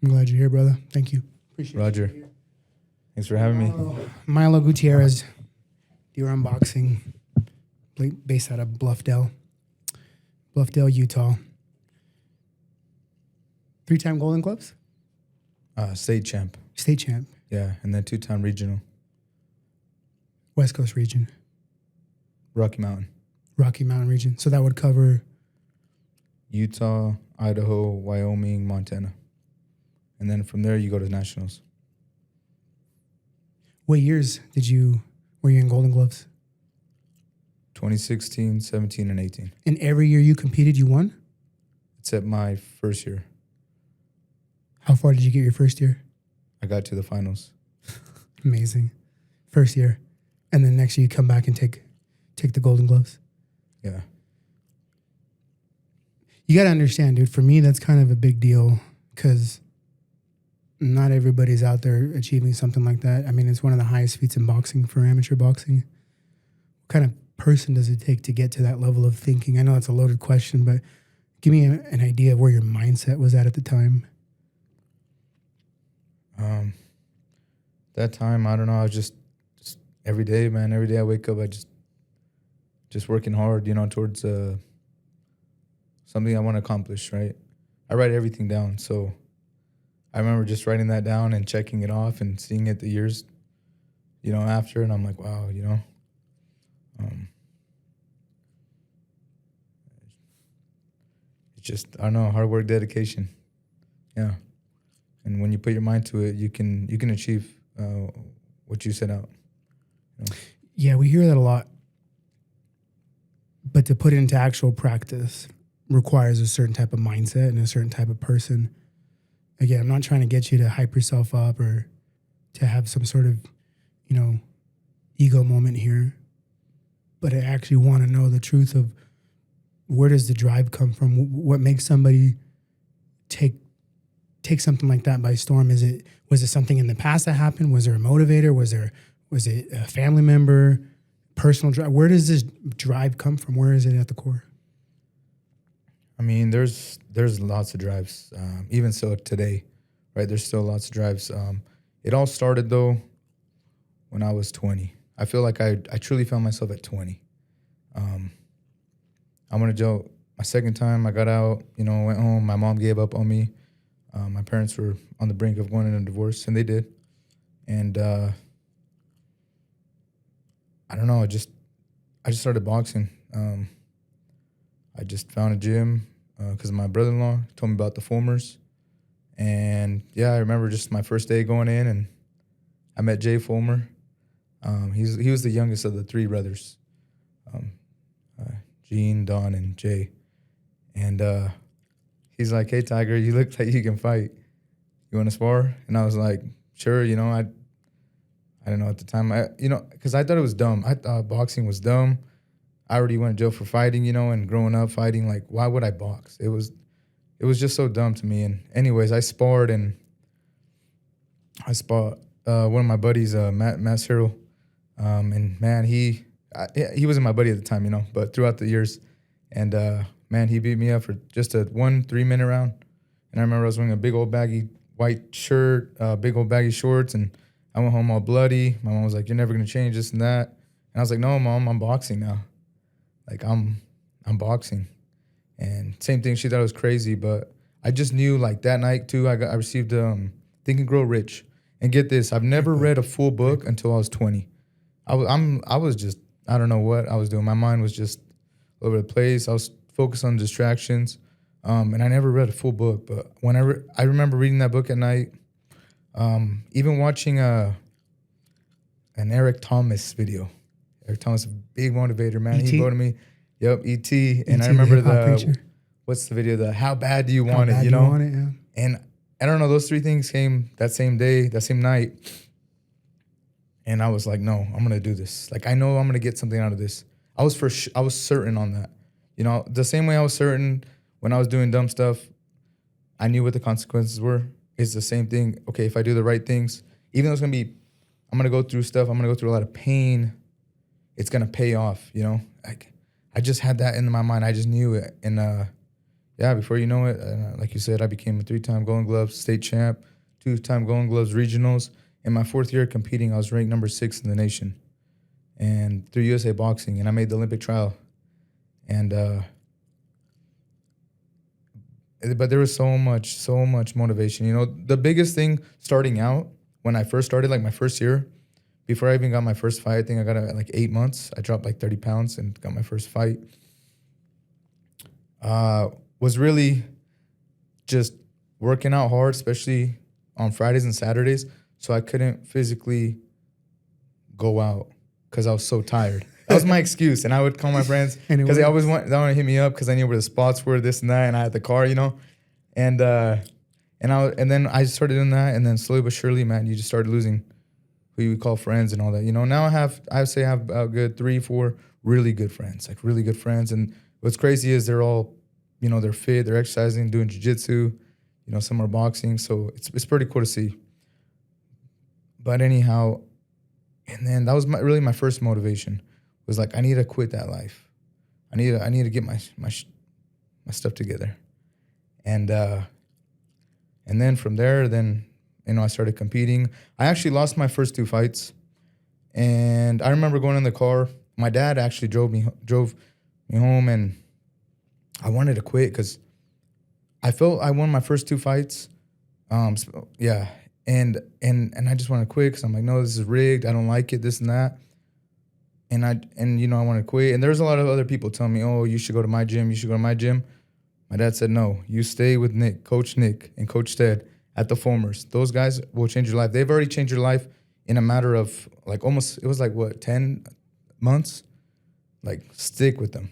I'm glad you're here, brother. Thank you. Appreciate Roger. you. Thanks for having me. Milo Gutierrez, Deorum Boxing, based out of Bluffdale, Utah. 3-time Golden Gloves? State champ. State champ. Yeah, and then 2-time regional. West Coast region. Rocky Mountain. Region. So that would cover Utah, Idaho, Wyoming, Montana. And then from there you go to nationals. What years were you in Golden Gloves? 2016, 17, and 18. And every year you competed, you won? Except my first year. How far did you get your first year? I got to the finals. Amazing. First year. And then next year you come back and take the Golden Gloves. Yeah. You got to understand, dude, for me, that's kind of a big deal because not everybody's out there achieving something like that. I mean, it's one of the highest feats in boxing for amateur boxing. What kind of person does it take to get to that level of thinking? I know it's a loaded question, but give me an idea of where your mindset was at the time. That time, I don't know, I was just every day, man. Every day I wake up, I just working hard, towards something I want to accomplish, right? I write everything down, so I remember just writing that down and checking it off and seeing it the years, after, and I'm like, wow, it's just, I don't know, hard work, dedication, yeah. And when you put your mind to it, you can achieve what you set out. Yeah, we hear that a lot. But to put it into actual practice requires a certain type of mindset and a certain type of person. Again, I'm not trying to get you to hype yourself up or to have some sort of, ego moment here. But I actually want to know the truth of where does the drive come from? What makes somebody take something like that by storm? Was it something in the past that happened? Was there a motivator? Was it a family member? Personal drive? Where does this drive come from? Where is it at the core? I mean, there's lots of drives. Even so today, right? There's still lots of drives. It all started though when I was 20. I feel like I truly found myself at 20. I'm gonna joke. My second time I got out, went home. My mom gave up on me. My parents were on the brink of going in a divorce, and they did. And I don't know. I just started boxing. I just found a gym because my brother-in-law told me about the Fulmers. And yeah, I remember just my first day going in, and I met Jay Fulmer. He was the youngest of the 3 brothers, Gene, Don, and Jay. And he's like, "Hey, Tiger, you look like you can fight. You want to spar?" And I was like, "Sure." I don't know at the time. Because I thought it was dumb. I thought boxing was dumb. I already went to jail for fighting, and growing up fighting. Like, why would I box? It was just so dumb to me. And anyways, I sparred, and I sparred one of my buddies, Matt Cyril. And man, he wasn't my buddy at the time, but throughout the years, and man, he beat me up for just a 1 3-minute round. And I remember I was wearing a big old baggy white shirt, big old baggy shorts, and I went home all bloody. My mom was like, "You're never gonna change this and that." And I was like, "No, Mom, I'm boxing now. Like I'm boxing." And same thing, she thought it was crazy, but I just knew like that night too. I received Think and Grow Rich. And get this, I've never read a full book until I was 20. I was just, I don't know what I was doing. My mind was just all over the place. I was focused on distractions, and I never read a full book. But when I remember reading that book at night, even watching an Eric Thomas video. Eric Thomas, big motivator, man. E.T.? He voted me, yep, E.T. And E.T., I remember the preacher. What's the video? The How Bad Do You Want It? How bad do you want it? Yeah. And I don't know, those 3 things came that same day, that same night. And I was like, no, I'm going to do this. Like, I know I'm going to get something out of this. I was certain on that. The same way I was certain when I was doing dumb stuff, I knew what the consequences were. It's the same thing. Okay, if I do the right things, even though I'm going to go through stuff, I'm going to go through a lot of pain, it's going to pay off, Like, I just had that in my mind. I just knew it. And, yeah, before you know it, like you said, I became a 3-time Golden Gloves state champ, 2-time Golden Gloves regionals. In my 4th year competing, I was ranked number 6 in the nation, and through USA Boxing, and I made the Olympic trial. And but there was so much motivation. You know, the biggest thing starting out when I first started, like my first year, before I even got my first fight, I think I got it at like 8 months. I dropped like 30 pounds and got my first fight. Was really just working out hard, especially on Fridays and Saturdays, so I couldn't physically go out because I was so tired. That was my excuse, and I would call my friends because they always want to hit me up because I knew where the spots were, this and that, and I had the car, you know, and then I started doing that, and then slowly but surely, man, you just started losing who you call friends and all that. You know, now I have a good 3-4 really good friends, and what's crazy is they're all, you know, they're fit, they're exercising, doing jiu-jitsu, you know, some are boxing, so it's pretty cool to see. But anyhow, and then that was really my first motivation. Was like, I need to quit that life. I need to get my stuff together. And then from there, then, you know, I started competing. I actually lost my first 2 fights. And I remember going in the car. My dad actually drove me home, and I wanted to quit because I felt I won my first 2 fights. Yeah. And I just wanted to quit because I'm like, no, this is rigged. I don't like it, this and that. And you know, I want to quit. And there's a lot of other people telling me, oh, you should go to my gym. My dad said, no, you stay with Coach Nick and Coach Ted at the Formers. Those guys will change your life. They've already changed your life in a matter of like almost, it was like what, 10 months? Like stick with them.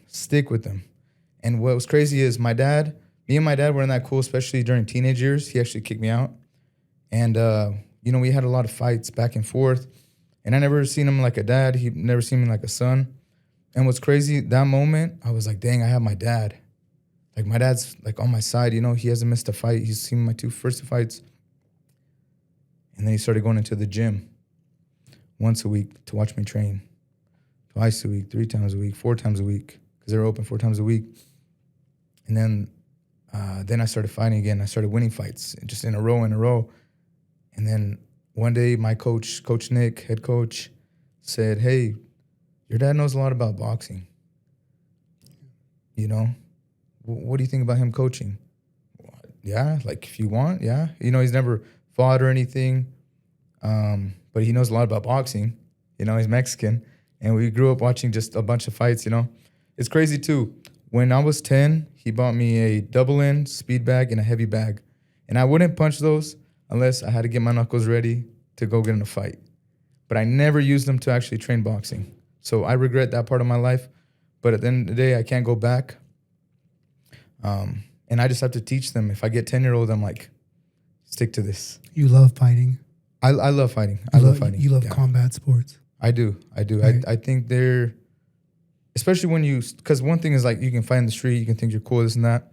And what was crazy is me and my dad were in that cool, especially during teenage years. He actually kicked me out. And, you know, we had a lot of fights back and forth. And I never seen him like a dad. He never seen me like a son. And what's crazy, that moment, I was like, dang, I have my dad. Like, my dad's like on my side, you know, he hasn't missed a fight. He's seen my first 2 fights. And then he started going into the gym once a week to watch me train. Twice a week, 3 times a week, 4 times a week, because they were open 4 times a week. And then I started fighting again. I started winning fights just in a row. And then one day, my coach, Coach Nick, head coach, said, hey, your dad knows a lot about boxing. You know, what do you think about him coaching? Yeah, like if you want, yeah. You know, he's never fought or anything, but he knows a lot about boxing. You know, he's Mexican, and we grew up watching just a bunch of fights, you know. It's crazy, too. When I was 10, he bought me a double-end speed bag and a heavy bag, and I wouldn't punch those unless I had to get my knuckles ready to go get in a fight. But I never used them to actually train boxing. So I regret that part of my life. But at the end of the day, I can't go back. And I just have to teach them. If I get 10-year-old, I'm like, stick to this. You love fighting. I love fighting. I love fighting. You love combat sports. I do. Right. I think they're, especially because one thing is like you can fight in the street, you can think you're cool, this and that.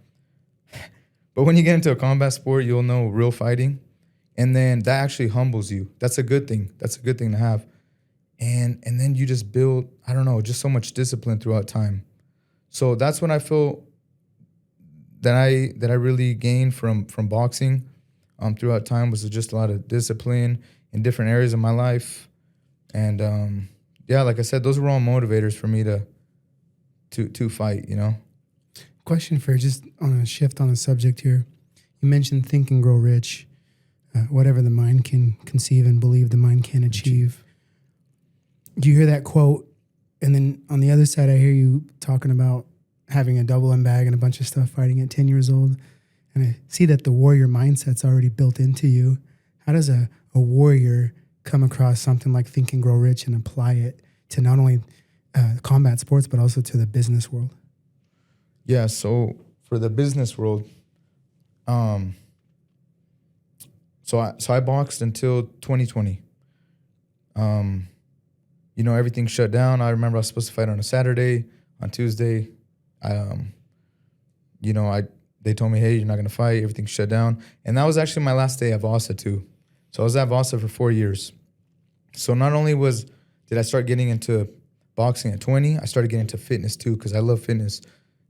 But when you get into a combat sport, you'll know real fighting. And then that actually humbles you. That's a good thing. That's a good thing to have. And then you just build, I don't know, just so much discipline throughout time. So that's what I feel that I really gained from boxing throughout time, was just a lot of discipline in different areas of my life. And yeah, like I said, those were all motivators for me to fight, you know. Question for just on a shift on the subject here. You mentioned Think and Grow Rich. Whatever the mind can conceive and believe, the mind can achieve. Do you hear that quote? And then on the other side, I hear you talking about having a double-end bag and a bunch of stuff, fighting at 10 years old. And I see that the warrior mindset's already built into you. How does a warrior come across something like Think and Grow Rich and apply it to not only combat sports, but also to the business world? Yeah, so for the business world, so I boxed until 2020. You know, everything shut down. I remember I was supposed to fight on a Saturday. On Tuesday, they told me, hey, you're not going to fight. Everything shut down. And that was actually my last day at Vasa too. So I was at Vasa for 4 years. So not only did I start getting into boxing at 20, I started getting into fitness too, because I love fitness.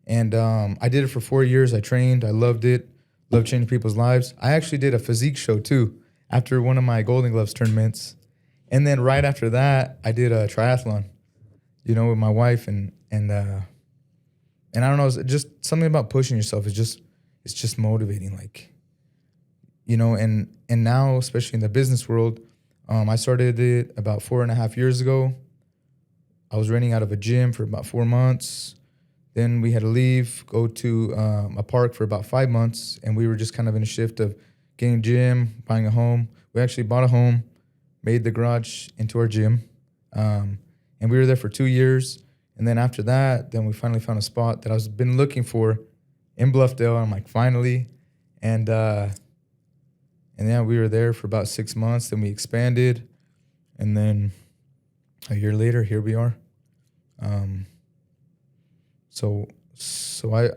And I did it for 4 years. I trained. I loved it. Loved changing people's lives. I actually did a physique show too after one of my Golden Gloves tournaments. And then right after that, I did a triathlon, with my wife. And I don't know, it's just something about pushing yourself. It's just motivating. Like, and now, especially in the business world, I started it about 4.5 years ago. I was renting out of a gym for about 4 months. Then we had to leave, go to a park for about 5 months, and we were just kind of in a shift of getting a gym, buying a home. We actually bought a home, made the garage into our gym, and we were there for 2 years. And then after that, then we finally found a spot that I was been looking for in Bluffdale. I'm like, finally, and yeah, we were there for about 6 months. Then we expanded, and then a year later, here we are. So I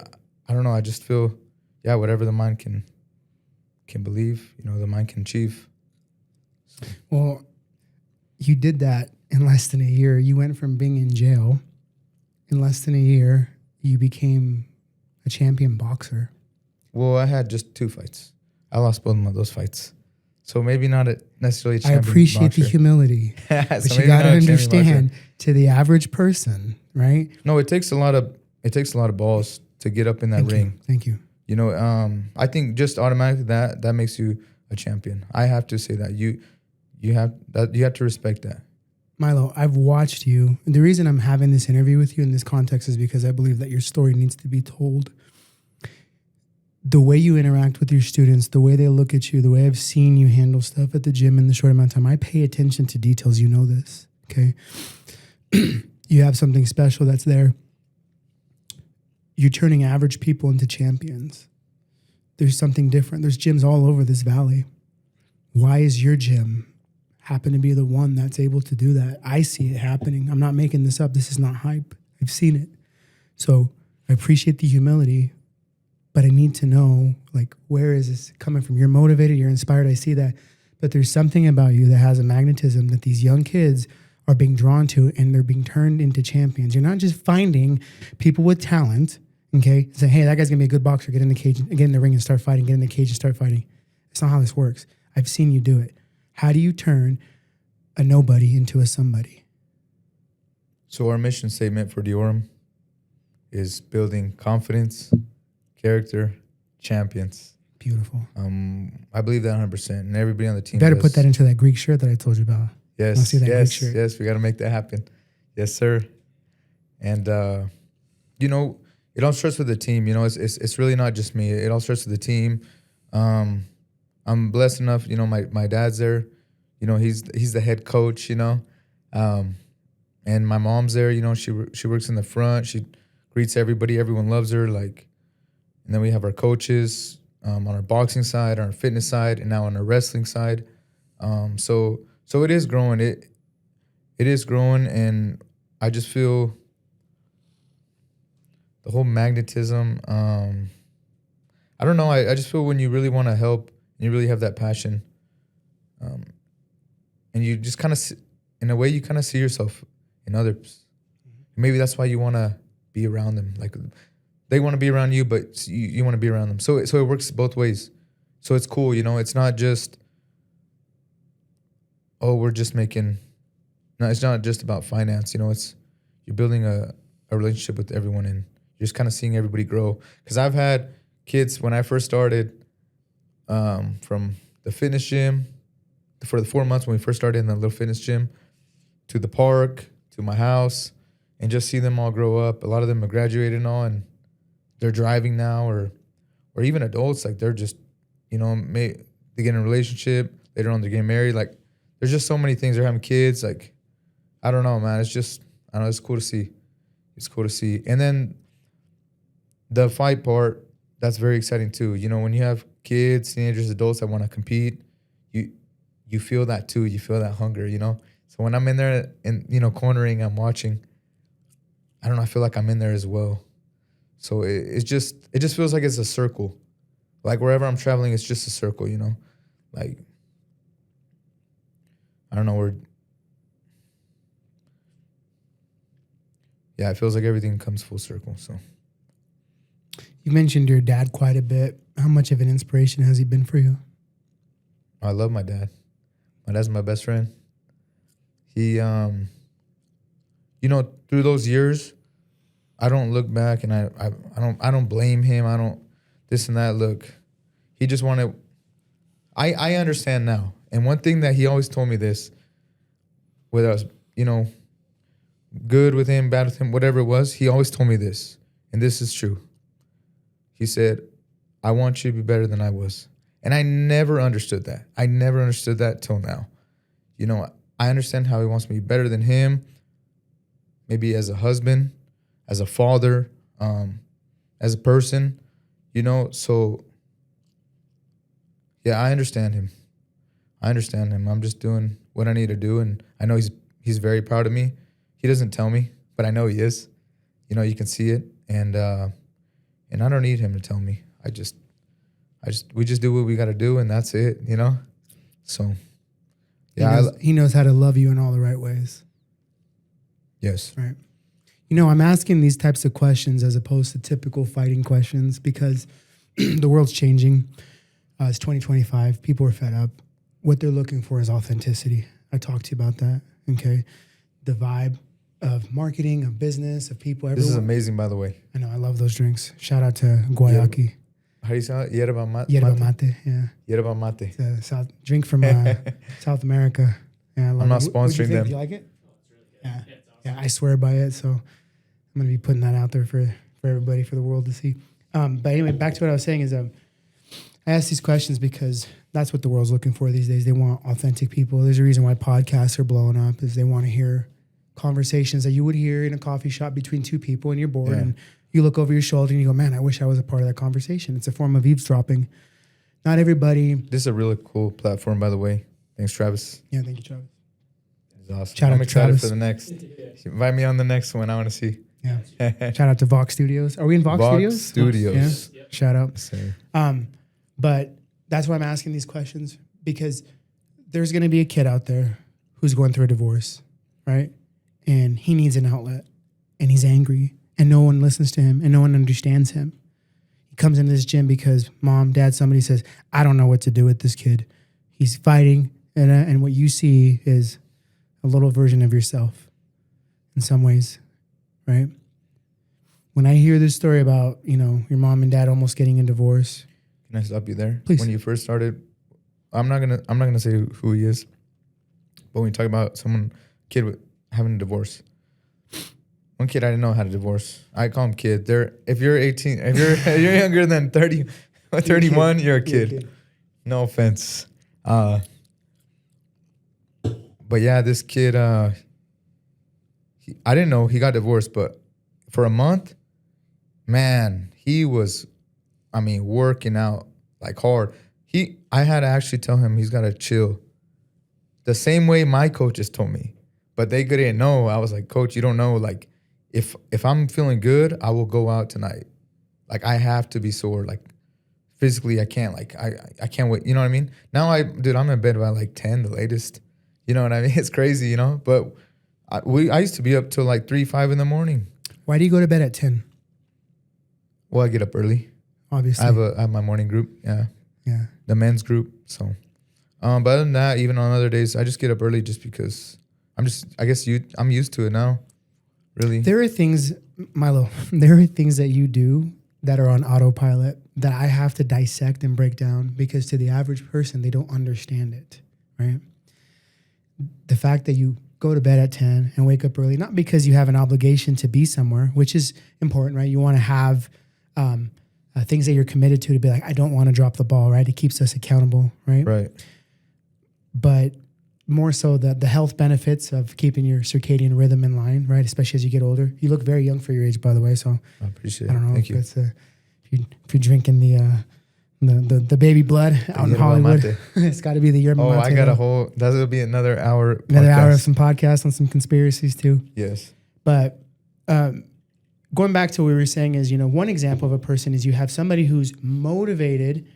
don't know. I just feel, whatever the mind can believe, the mind can achieve. So. Well, you did that in less than a year. You went from being in jail. In less than a year, you became a champion boxer. Well, I had just 2 fights. I lost both of those fights. So maybe not necessarily a champion boxer. I appreciate the humility. But So you got to understand, to the average person, right? No, it takes a lot of balls to get up in that ring. Thank you. I think just automatically that makes you a champion. I have to say that you have to respect that. Milo, I've watched you. And the reason I'm having this interview with you in this context is because I believe that your story needs to be told. The way you interact with your students, the way they look at you, the way I've seen you handle stuff at the gym in the short amount of time, I pay attention to details. You know this, okay? You have something special that's there. You're turning average people into champions. There's something different. There's gyms all over this valley. Why is your gym happen to be the one that's able to do that? I see it happening. I'm not making this up. This is not hype. I've seen it. So I appreciate the humility, but I need to know, like, where is this coming from? You're motivated, you're inspired, I see that. But there's something about you that has a magnetism that these young kids are being drawn to, and they're being turned into champions. You're not just finding people with talent, okay, say, hey, that guy's gonna be a good boxer, get in the cage, get in the ring and start fighting, get in the cage and start fighting. It's not how this works. I've seen you do it. How do you turn a nobody into a somebody? So our mission statement for Deorum is building confidence, character, champions. Beautiful. I believe that 100%, and everybody on the team. Better put that into that Greek shirt that I told you about. Yes, yes, we got to make that happen. Yes, sir. And it all starts with the team. It's really not just me. It all starts with the team. I'm blessed enough. My dad's there. He's the head coach. And my mom's there. She works in the front. She greets everybody. Everyone loves her. And then we have our coaches on our boxing side, on our fitness side, and now on our wrestling side. So it is growing. It is growing, and I just feel the whole magnetism. I don't know. I just feel when you really want to help and you really have that passion, and you just kind of, in a way, you kind of see yourself in others. Maybe that's why you want to be around them. Like, they want to be around you, but you want to be around them. So it works both ways. So it's cool, It's not just, we're just making. No, it's not just about finance. It's you're building a relationship with everyone, and you're just kind of seeing everybody grow. Because I've had kids when I first started, from the fitness gym, for the 4 months when we first started in the little fitness gym, to the park, to my house, and just see them all grow up. A lot of them have graduated and all, and they're driving now, or even adults. Like, they're just, they get in a relationship. Later on, they're getting married. Like, there's just so many things. They're having kids. Like, I don't know, man. It's just, I don't know. It's cool to see. It's cool to see. And then the fight part, that's very exciting too. When you have kids, teenagers, adults that want to compete, you feel that too. You feel that hunger, So when I'm in there and, cornering, I'm watching, I don't know, I feel like I'm in there as well. So it just feels like it's a circle. Like, wherever I'm traveling, it's just a circle, Like, I don't know, it feels like everything comes full circle. So You mentioned your dad quite a bit. How much of an inspiration has he been for you? I love my dad. My dad's my best friend. He, through those years, I don't look back and I don't blame him. I don't this and that. Look, he just wanted. I understand now. And one thing that he always told me this, whether I was, good with him, bad with him, whatever it was, he always told me this, and this is true. He said, I want you to be better than I was. And I never understood that. I never understood that till now. I understand how he wants me to be better than him, maybe as a husband, as a father, as a person, so yeah, I understand him. I'm just doing what I need to do, and I know he's very proud of me. He doesn't tell me, but I know he is. You can see it, and I don't need him to tell me. We just do what we got to do, and that's it. So yeah, he knows how to love you in all the right ways. Yes. Right. I'm asking these types of questions as opposed to typical fighting questions because the world's changing. It's 2025. People are fed up. What they're looking for is authenticity. I talked to you about that. Okay. The vibe of marketing, of business, of people. Everyone. This is amazing, by the way. I know. I love those drinks. Shout out to Guayaki. How do you say it? Yerba mate? Yerba mate, yeah. Yerba mate. It's a drink from South America. Yeah, I love I'm not it. sponsoring them. Do you like it? Yeah. Yeah, I swear by it. So I'm going to be putting that out there for everybody, for the world to see. But anyway, back to what I was saying is I ask these questions because that's what the world's looking for these days. They want authentic people. There's a reason why podcasts are blowing up is they want to hear conversations that you would hear in a coffee shop between two people and you're bored and you look over your shoulder and you go, man, I wish I was a part of that conversation. It's a form of eavesdropping. Not everybody. This is a really cool platform, by the way. Thanks, Travis. Yeah, thank you, Travis. It's awesome. I'm excited Travis for the next. Invite me on the next one. I want to see. Yeah. Shout out to Vox Studios. Are we in Vox Studios? Studios. Yeah. Shout out. Same. But that's why I'm asking these questions because there's going to be a kid out there who's going through a divorce, right? And he needs an outlet and he's angry and no one listens to him and no one understands him. He comes into this gym because mom, dad, somebody says, I don't know what to do with this kid. He's fighting and what you see is a little version of yourself in some ways, right? When I hear this story about, your mom and dad almost getting a divorce. Can I stop you there? Please. When you first started, I'm not gonna say who he is, but when you talk about kid having a divorce, one kid I didn't know had a divorce. I call him kid. If you're 18, if you're younger than 30 or 31, you're a kid. No offense. But yeah, this kid, I didn't know he got divorced, but for a month, man, he was, working out like hard. I had to actually tell him he's got to chill. The same way my coaches told me, but they didn't know. I was like, Coach, you don't know. Like, if I'm feeling good, I will go out tonight. Like, I have to be sore. Like, physically, I can't. Like, I can't wait. You know what I mean? Now, I'm in bed by like 10, the latest. You know what I mean? It's crazy, But I used to be up till like 3, 5 in the morning. Why do you go to bed at 10? Well, I get up early. Obviously. I have my morning group. Yeah. Yeah. The men's group. So, but other than that, even on other days, I just get up early just because I'm used to it now. Really. There are things, Milo, that you do that are on autopilot that I have to dissect and break down because to the average person, they don't understand it, right? The fact that you go to bed at 10 and wake up early, not because you have an obligation to be somewhere, which is important, right? You want to have things that you're committed to be like, I don't want to drop the ball, right? It keeps us accountable, right? Right. But more so the health benefits of keeping your circadian rhythm in line, right? Especially as you get older. You look very young for your age, by the way. So I appreciate it. I don't know Thank you. It's if you're drinking the baby blood out in Hollywood. It's got to be the yerba mate. I got a whole. That'll be another hour. Another hour of some podcasts on some conspiracies too. Yes. But going back to what we were saying is, one example of a person is you have somebody who's motivated.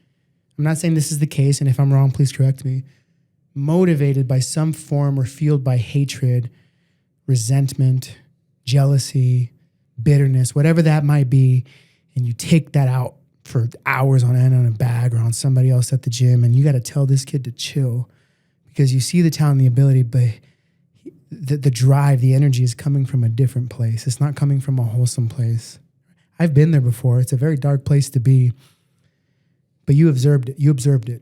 I'm not saying this is the case, and if I'm wrong, please correct me. Motivated by some form or fueled by hatred, resentment, jealousy, bitterness, whatever that might be, and you take that out for hours on end on a bag or on somebody else at the gym, and you got to tell this kid to chill because you see the talent and the ability, but the drive, the energy is coming from a different place. It's not coming from a wholesome place. I've been there before. It's a very dark place to be, but you observed it. You observed it.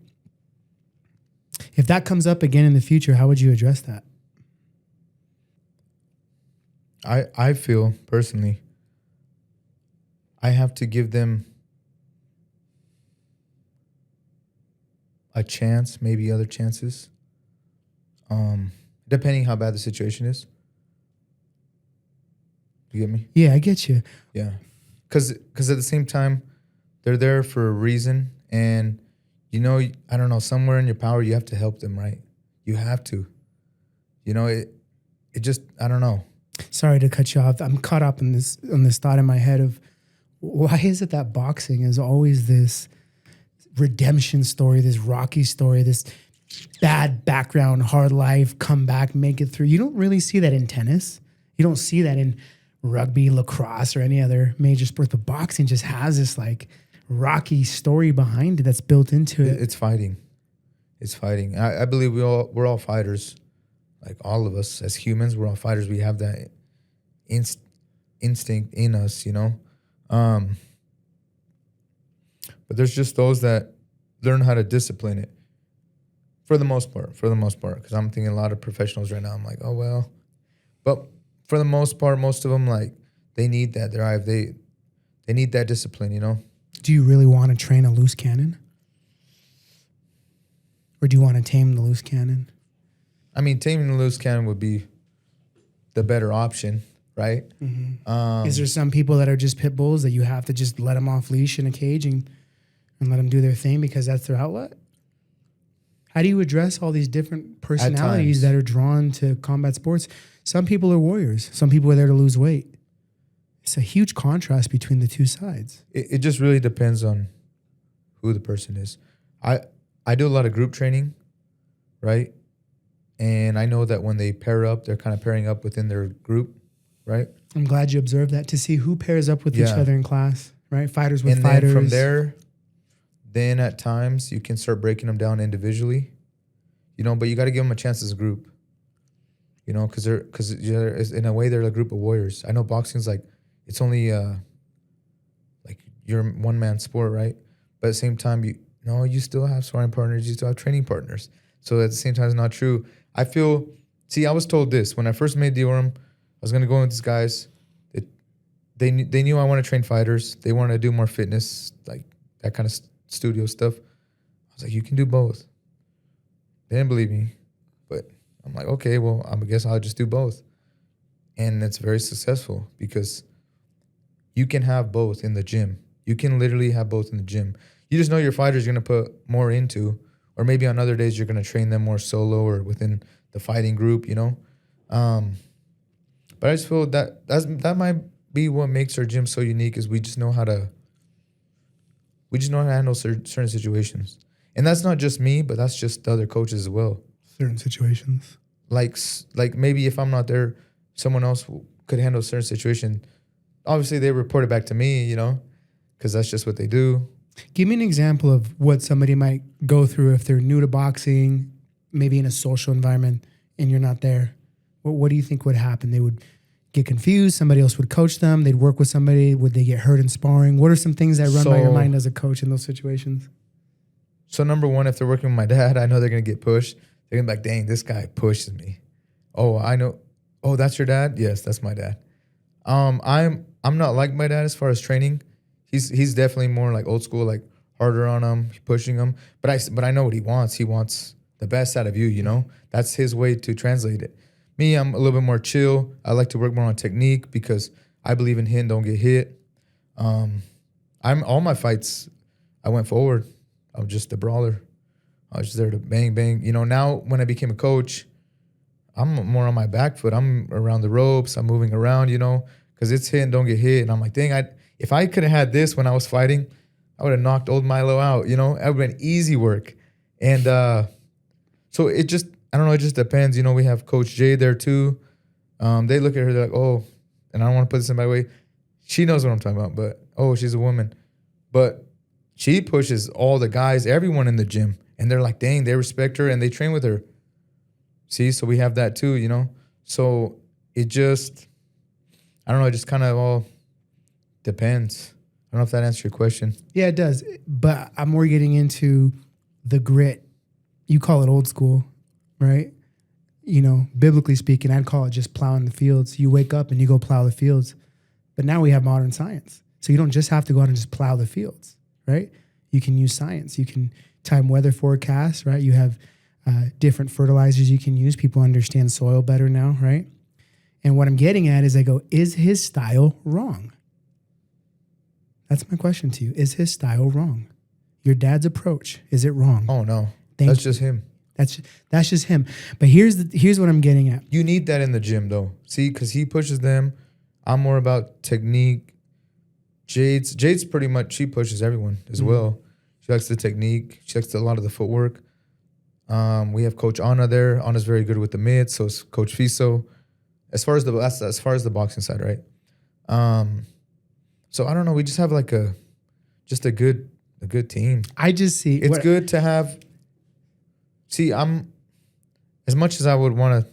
If that comes up again in the future, how would you address that? I feel personally, I have to give them a chance, maybe other chances, depending how bad the situation is. You get me? Yeah, I get you. Yeah. Because at the same time, they're there for a reason. And, you know, I don't know, somewhere in your power, you have to help them, right? You have to. You know, it just, I don't know. Sorry to cut you off. I'm caught up in this thought in my head of why is it that boxing is always this redemption story, this Rocky story, this bad background, hard life, come back, make it through. You don't really see that in tennis. You don't see that in rugby, lacrosse, or any other major sport. But boxing just has this like Rocky story behind it that's built into it. It's fighting. It's fighting. I believe we're all fighters. Like all of us as humans, we're all fighters. We have that instinct in us, you know. But there's just those that learn how to discipline it. For the most part, because I'm thinking a lot of professionals right now. I'm like, oh well, but for the most part, most of them like they need that drive. They need that discipline, you know. Do you really want to train a loose cannon, or do you want to tame the loose cannon? I mean, taming the loose cannon would be the better option, right? Mm-hmm. Is there some people that are just pit bulls that you have to just let them off leash in a cage and let them do their thing because that's their outlet? How do you address all these different personalities that are drawn to combat sports? Some people are warriors. Some people are there to lose weight. It's a huge contrast between the two sides. It just really depends on who the person is. I do a lot of group training, right? And I know that when they pair up, they're kind of pairing up within their group, right? I'm glad you observed that to see who pairs up with each other in class, right? Fighters with fighters. And then from there, then at times you can start breaking them down individually, you know, but you got to give them a chance as a group, you know, because in a way they're a group of warriors. I know boxing's like, it's only like your one man sport, right? But at the same time, you still have sparring partners, you still have training partners. So at the same time, it's not true. I was told this when I first made Deorum. I was gonna go with these guys. They knew I want to train fighters. They wanted to do more fitness, like that kind of studio stuff. I was like, you can do both. They didn't believe me, but I'm like, okay, well, I guess I'll just do both. And it's very successful because you can have both in the gym. You can literally have both in the gym. You just know your fighter's going to put more into, or maybe on other days you're going to train them more solo or within the fighting group, you know? But I just feel that might be what makes our gym so unique is we just know how to handle certain situations. And that's not just me, but that's just the other coaches as well. Certain situations. Like maybe if I'm not there, someone else could handle a certain situation. Obviously, they report it back to me, you know, because that's just what they do. Give me an example of what somebody might go through if they're new to boxing, maybe in a social environment, and you're not there. What do you think would happen? They would get confused. Somebody else would coach them. They'd work with somebody. Would they get hurt in sparring? What are some things that run by your mind as a coach in those situations? So number one, if they're working with my dad, I know they're going to get pushed. They're going to be like, dang, this guy pushes me. Oh, I know. Oh, that's your dad? Yes, that's my dad. I'm not like my dad as far as training. He's definitely more like old school, like harder on him, pushing him. But I know what he wants. He wants the best out of you, you know? That's his way to translate it. Me, I'm a little bit more chill. I like to work more on technique because I believe in hit and don't get hit. All my fights, I went forward. I was just a brawler. I was just there to bang, bang. You know, now when I became a coach, I'm more on my back foot. I'm around the ropes. I'm moving around, you know, because it's hit and don't get hit. And I'm like, dang, if I could have had this when I was fighting, I would have knocked old Milo out, you know. It would have been easy work. And so it just, I don't know, it just depends. You know, we have Coach Jay there too. They look at her, they're like, oh, and I don't want to put this in my way. she knows what I'm talking about. But she's a woman, but she pushes all the guys, everyone in the gym, and they're like, dang, they respect her and they train with her. See, so we have that too, you know. So it just, I don't know, it just kind of all depends. I don't know if that answers your question. Yeah, it does. But I'm more getting into the grit. You call it old school, right? You know, biblically speaking, I'd call it just plowing the fields. You wake up and you go plow the fields. But now we have modern science. So you don't just have to go out and just plow the fields, right? You can use science. You can time weather forecasts, right? You have different fertilizers you can use. People understand soil better now, right? And what I'm getting at is I go, is his style wrong? That's my question to you. Is his style wrong? Your dad's approach, is it wrong? Oh, no. That's just him. That's just him. But here's what I'm getting at. You need that in the gym, though. See, because he pushes them. I'm more about technique. Jade's pretty much, she pushes everyone as well. She likes the technique. She likes a lot of the footwork. We have Coach Anna there. Anna's very good with the mitts. So is Coach Fiso. As far as the boxing side, right? So I don't know. We just have like a good team. I just see it's good to have. See, I'm as much as I would want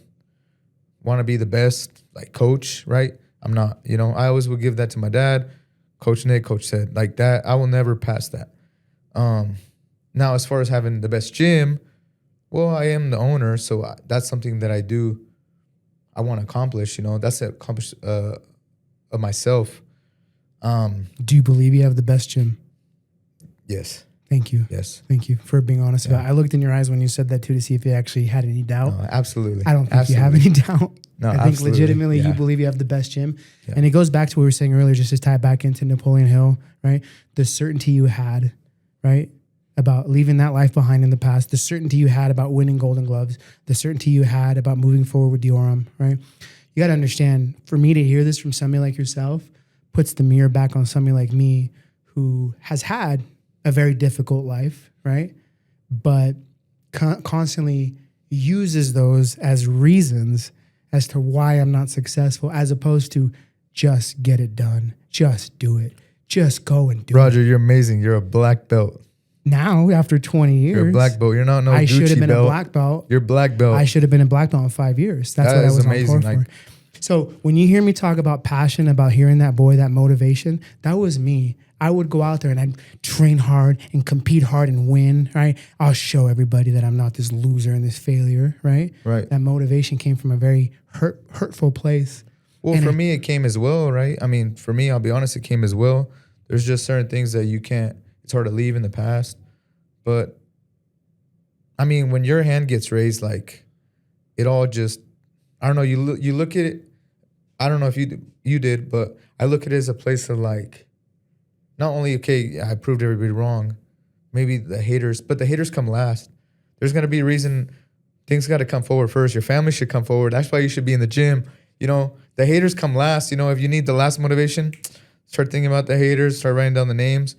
to be the best like coach, right? I'm not. You know, I always would give that to my dad, Coach Nick, Coach said like that. I will never pass that. Now, as far as having the best gym, well, I am the owner, so that's something that I do. I want to accomplish. You know, that's accomplish of myself. Do you believe you have the best gym? Yes. Thank you. Yes. Thank you for being honest about it. I looked in your eyes when you said that too to see if you actually had any doubt. No, absolutely. I don't think you have any doubt. No, I think legitimately you believe you have the best gym. Yeah. And it goes back to what we were saying earlier, just to tie it back into Napoleon Hill, right? The certainty you had, right? About leaving that life behind in the past, the certainty you had about winning Golden Gloves, the certainty you had about moving forward with Deorum, right? You got to understand, for me to hear this from somebody like yourself puts the mirror back on somebody like me who has had a very difficult life, right? But constantly uses those as reasons as to why I'm not successful, as opposed to just get it done, just do it, just go and do it. Roger, you're amazing. You're a black belt. Now, after 20 years. You're a black belt. You're not no I Gucci should have been belt. a black belt. You're black belt. I should have been a black belt in 5 years. That's what I was amazing. On court for. So when you hear me talk about passion, about hearing that boy, that motivation, that was me. I would go out there and I'd train hard and compete hard and win, right? I'll show everybody that I'm not this loser and this failure, right? Right. That motivation came from a very hurtful place. Well, and for me, it came as well, right? I mean, for me, I'll be honest, it came as well. There's just certain things that you can't, it's hard to leave in the past. But, I mean, when your hand gets raised, like, it all just, I don't know, you look at it, I don't know if you did, but I look at it as a place of, like, not only, okay, I proved everybody wrong, maybe the haters, but the haters come last. There's going to be a reason things got to come forward first. Your family should come forward. That's why you should be in the gym. You know, the haters come last. You know, if you need the last motivation, start thinking about the haters, start writing down the names.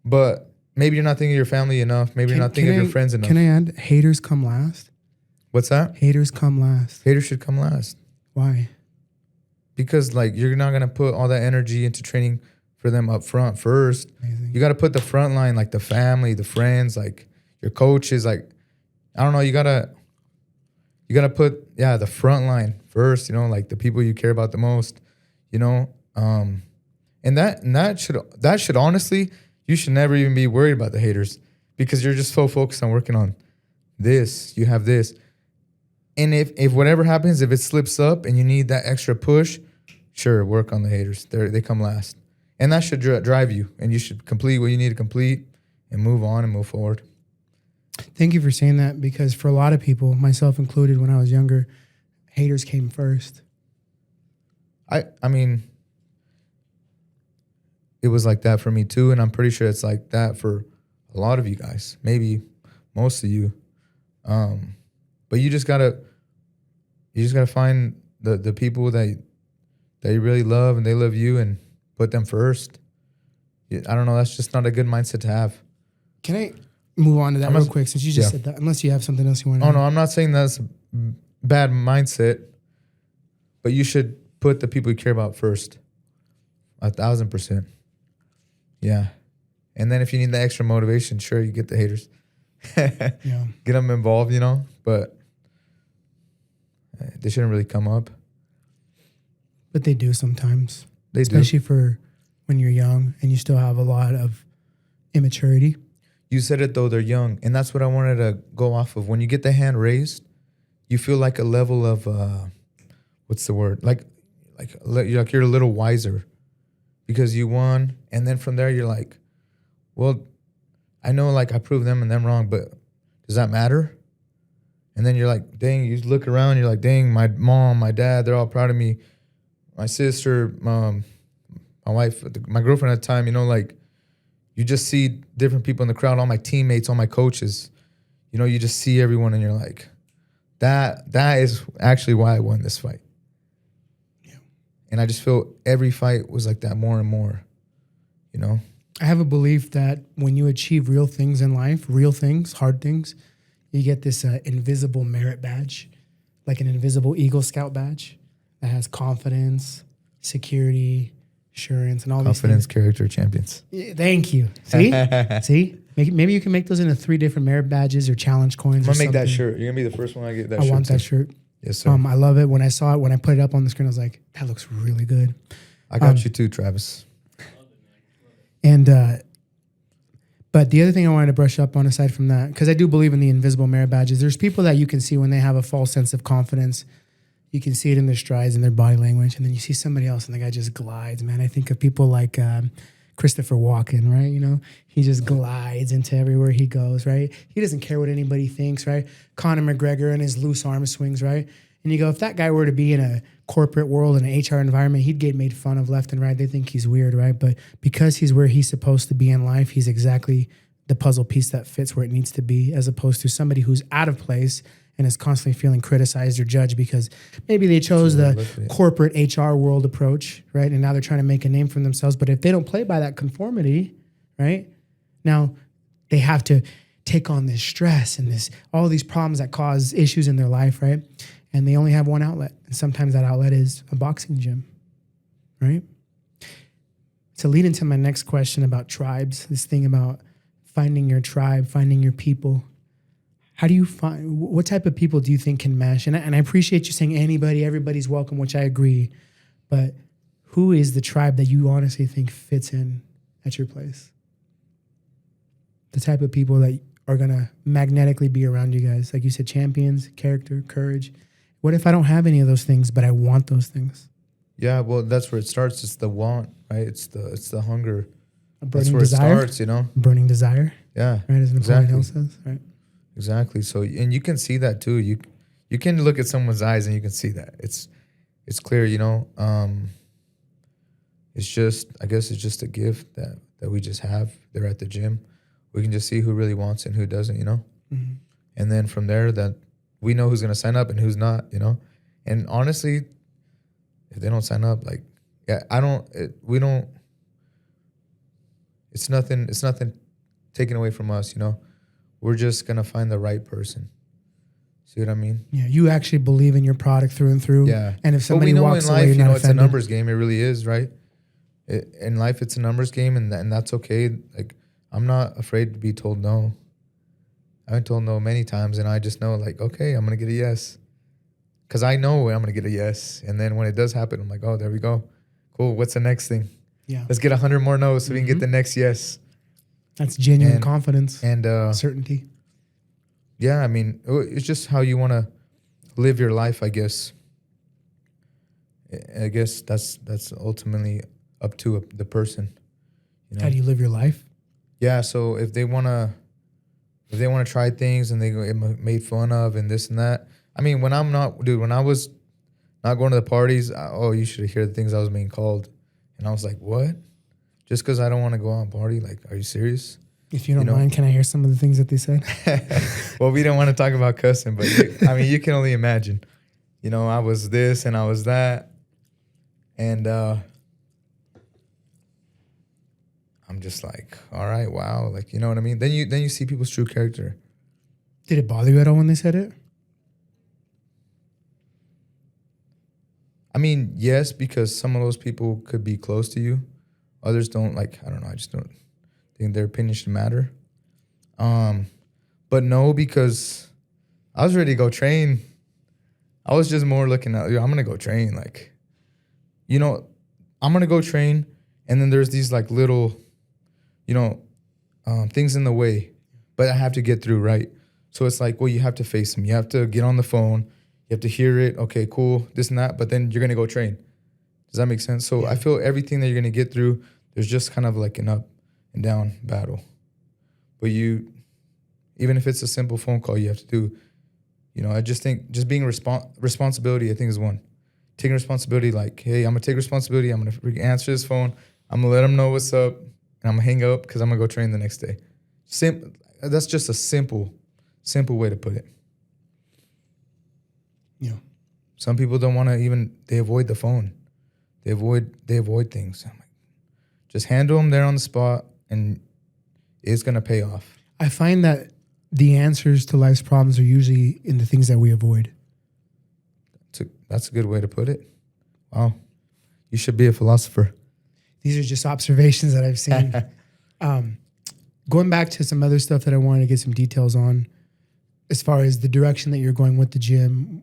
But maybe you're not thinking of your family enough. Maybe you're not thinking of your friends enough. Can I add, haters come last? What's that? Haters come last. Haters should come last. Why? Because, like, you're not going to put all that energy into training for them up front first. Amazing. You got to put the front line, like the family, the friends, like your coaches, like, I don't know, you got to put, the front line first, you know, like the people you care about the most, you know. And that should honestly, you should never even be worried about the haters because you're just so focused on working on this, you have this. And if whatever happens, if it slips up and you need that extra push, sure, work on the haters. They come last. And that should drive you. And you should complete what you need to complete and move on and move forward. Thank you for saying that because for a lot of people, myself included when I was younger, haters came first. I mean, it was like that for me too. And I'm pretty sure it's like that for a lot of you guys. Maybe most of you. But you just gotta find the people that you really love and they love you and put them first. I don't know. That's just not a good mindset to have. Can I move on to that real quick since you just said that? Unless you have something else you want to Oh, no, I'm not saying that's a bad mindset, but you should put the people you care about first. 1,000%. Yeah. And then if you need the extra motivation, sure, you get the haters. Yeah. Get them involved, you know, but they shouldn't really come up. But they do sometimes. They Especially do. for when you're young and you still have a lot of immaturity. You said it, though, they're young. And that's what I wanted to go off of. When you get the hand raised, you feel like a level of, what's the word? Like you're a little wiser because you won. And then from there, you're like, well, I know like I proved them and them wrong, but does that matter? And then you're like, dang, you look around, you're like, dang, my mom, my dad, they're all proud of me. My sister, my wife, my girlfriend at the time, you know, like you just see different people in the crowd, all my teammates, all my coaches, you know, you just see everyone and you're like, that is actually why I won this fight. Yeah. And I just feel every fight was like that more and more, you know? I have a belief that when you achieve real things in life, real things, hard things, you get this invisible merit badge, like an invisible Eagle Scout badge that has confidence, security, assurance, and all these things. Confidence, character, champions. Yeah, thank you. See? See? Maybe you can make those into 3 different merit badges or challenge coins. I'm or going to make that something. shirt. You're going to be the first one I get that I shirt. want that shirt. Yes, sir. I love it. When I saw it, when I put it up on the screen, I was like, that looks really good. I got you too, Travis. And but the other thing I wanted to brush up on aside from that, because I do believe in the invisible merit badges, there's people that you can see when they have a false sense of confidence. You can see it in their strides and their body language. And then you see somebody else and the guy just glides, man. I think of people like Christopher Walken, right? You know, he just glides into everywhere he goes, right? He doesn't care what anybody thinks, right? Conor McGregor and his loose arm swings, right? And you go, if that guy were to be in a corporate world, in an HR environment, he'd get made fun of left and right. They think he's weird, right? But because he's where he's supposed to be in life, he's exactly the puzzle piece that fits where it needs to be, as opposed to somebody who's out of place and is constantly feeling criticized or judged because maybe they chose the corporate HR world approach, right? And now they're trying to make a name for themselves. But if they don't play by that conformity, right? Now they have to take on this stress and all these problems that cause issues in their life, right? And they only have one outlet. And sometimes that outlet is a boxing gym, right? To lead into my next question about tribes, this thing about finding your tribe, finding your people. How do you find, what type of people do you think can mesh? And I appreciate you saying everybody's welcome, which I agree. But who is the tribe that you honestly think fits in at your place? The type of people that are going to magnetically be around you guys. Like you said, champions, character, courage. What if I don't have any of those things, but I want those things? Yeah, well, that's where it starts. It's the want, right? It's the hunger. A burning that's where desire. It starts, you know? Burning desire. Yeah. Right, as Napoleon Hill says, right? Exactly. So, and you can see that too. You can look at someone's eyes and you can see that. It's clear, you know? It's just, I guess it's just a gift that we just have there at the gym. We can just see who really wants it and who doesn't, you know? Mm-hmm. And then from there, that we know who's going to sign up and who's not, you know? And honestly, if they don't sign up, like, yeah, it's nothing taken away from us, you know? We're just going to find the right person. See what I mean? Yeah, you actually believe in your product through and through. Yeah. And if somebody walks in life, away, you're you not know, offended. it's a numbers game. It really is, right? In life, it's a numbers game, and that's okay. Like, I'm not afraid to be told no. I've been told no many times, and I just know, like, okay, I'm going to get a yes. Because I know I'm going to get a yes. And then when it does happen, I'm like, oh, there we go. Cool. What's the next thing? Yeah. Let's get 100 more no's so we can get the next yes. That's genuine confidence and certainty. Yeah, I mean, it's just how you want to live your life, I guess. I guess that's ultimately up to the person. You know? How do you live your life? Yeah, so if they want to try things and they get made fun of and this and that. I mean, when I was not going to the parties, you should hear the things I was being called. And I was like, what? Just because I don't want to go out and party? Like, are you serious? If you don't mind, can I hear some of the things that they said? Well, we don't want to talk about cussing, but you can only imagine. You know, I was this and I was that. And I'm just like, all right, wow. Like, you know what I mean? Then you see people's true character. Did it bother you at all when they said it? I mean, yes, because some of those people could be close to you. Others don't I don't know. I just don't think their opinion should matter. But no, because I was ready to go train. I was just more looking at, I'm going to go train. I'm going to go train. And then there's these little, things in the way, but I have to get through, right? So it's you have to face them. You have to get on the phone. You have to hear it. Okay, cool, this and that. But then you're going to go train. Does that make sense? So I feel everything that you're going to get through, there's just kind of an up and down battle. But even if it's a simple phone call you have to do, I just think just being responsibility, I think, is one. Taking responsibility, hey, I'm going to take responsibility. I'm going to answer this phone. I'm going to let them know what's up. And I'm going to hang up because I'm going to go train the next day. That's just a simple way to put it. Yeah. Some people don't want to they avoid the phone. They avoid things. I'm just handle them there on the spot and it's going to pay off. I find that the answers to life's problems are usually in the things that we avoid. That's a good way to put it. Wow. You should be a philosopher. These are just observations that I've seen. Going back to some other stuff that I wanted to get some details on, as far as the direction that you're going with the gym.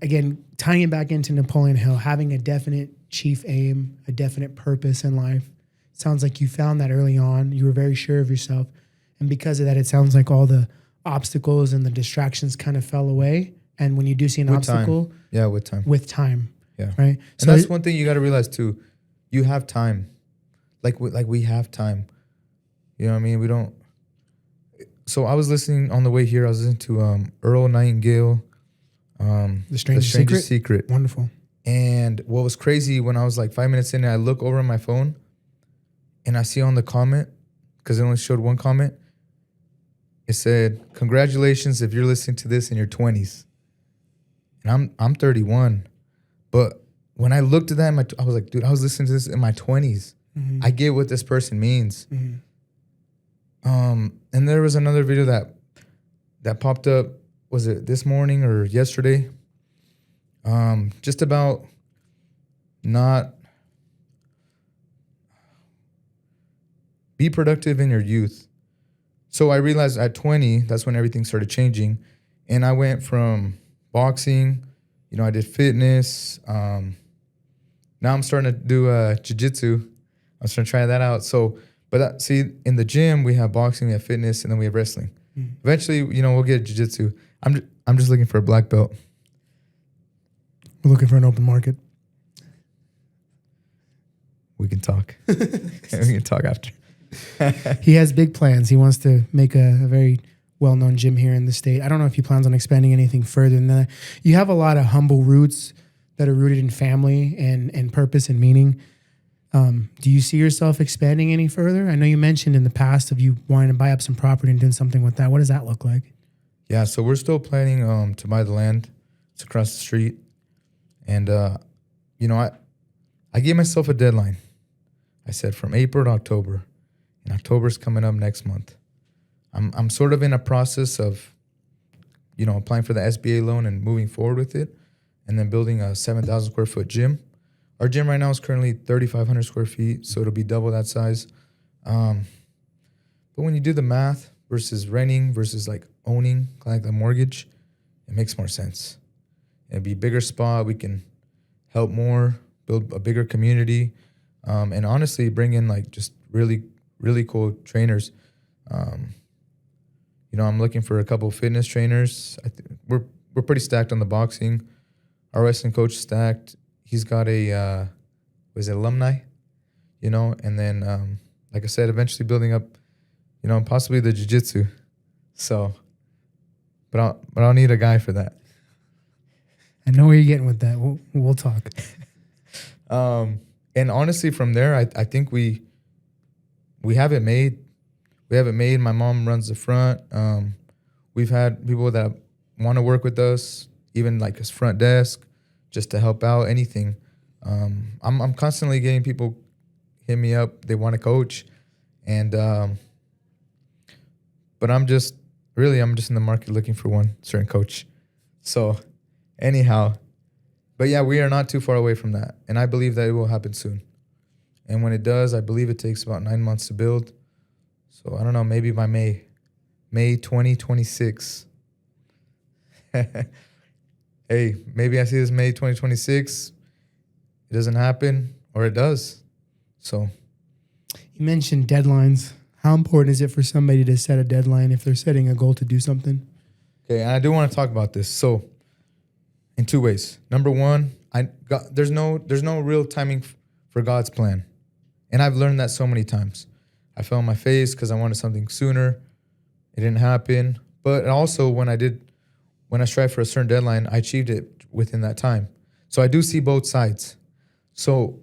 Again, tying it back into Napoleon Hill, having a definite chief aim, a definite purpose in life. Sounds like you found that early on. You were very sure of yourself. And because of that, it sounds like all the obstacles and the distractions kind of fell away. And when you do see an obstacle, time. Yeah, with time. With time. Yeah. Right. So and that's one thing you got to realize too. You have time. We have time. You know what I mean? We don't. So I was listening on the way here. I was listening to Earl Nightingale. The Strangest Secret. Wonderful. And what was crazy when I was 5 minutes in, and I look over my phone, and I see on the comment, because it only showed one comment, it said, "Congratulations if you're listening to this in your 20s." And I'm 31, but when I looked at that, I was like, dude, I was listening to this in my 20s. Mm-hmm. I get what this person means. Mm-hmm. And there was another video that popped up. Was it this morning or yesterday? Just about not be productive in your youth. So I realized at 20, that's when everything started changing. And I went from boxing, I did fitness. Now I'm starting to do jiu-jitsu. I'm starting to try that out. So, in the gym, we have boxing, we have fitness, and then we have wrestling. Mm. Eventually, we'll get jiu-jitsu. I'm just looking for a black belt. We're looking for an open market. We can talk. We can talk after. He has big plans. He wants to make a very well-known gym here in the state. I don't know if he plans on expanding anything further than that. You have a lot of humble roots that are rooted in family and purpose and meaning. Do you see yourself expanding any further? I know you mentioned in the past of you wanting to buy up some property and doing something with that. What does that look like? Yeah, so we're still planning to buy the land. It's across the street. And, I gave myself a deadline. I said from April to October. And October's coming up next month. I'm sort of in a process of, applying for the SBA loan and moving forward with it. And then building a 7,000 square foot gym. Our gym right now is currently 3,500 square feet, so it'll be double that size. But when you do the math versus renting versus owning, like the mortgage, it makes more sense. It'd be a bigger spot. We can help more, build a bigger community, and honestly bring in just really, really cool trainers. I'm looking for a couple fitness trainers. We're pretty stacked on the boxing. Our wrestling coach stacked. He's got alumni, and then, like I said, eventually building up, possibly the jiu-jitsu. So, but I'll need a guy for that. I know where you're getting with that. We'll talk. And honestly, from there, I think we have it made. We have it made. My mom runs the front. We've had people that want to work with us, even as front desk, just to help out, anything. I'm constantly getting people hit me up. They want to coach. And, but I'm just in the market looking for one certain coach. So anyhow, but yeah, we are not too far away from that. And I believe that it will happen soon. And when it does, I believe it takes about 9 months to build. So I don't know, maybe by May 2026. Hey, maybe I see this May 2026. It doesn't happen, or it does. So You mentioned deadlines. How important is it for somebody to set a deadline if they're setting a goal to do something? okay, and I do want to talk about this. So in two ways. Number one, there's no real timing for God's plan. And I've learned that so many times. I fell on my face because I wanted something sooner. It didn't happen. But also when I strived for a certain deadline, I achieved it within that time. So I do see both sides. So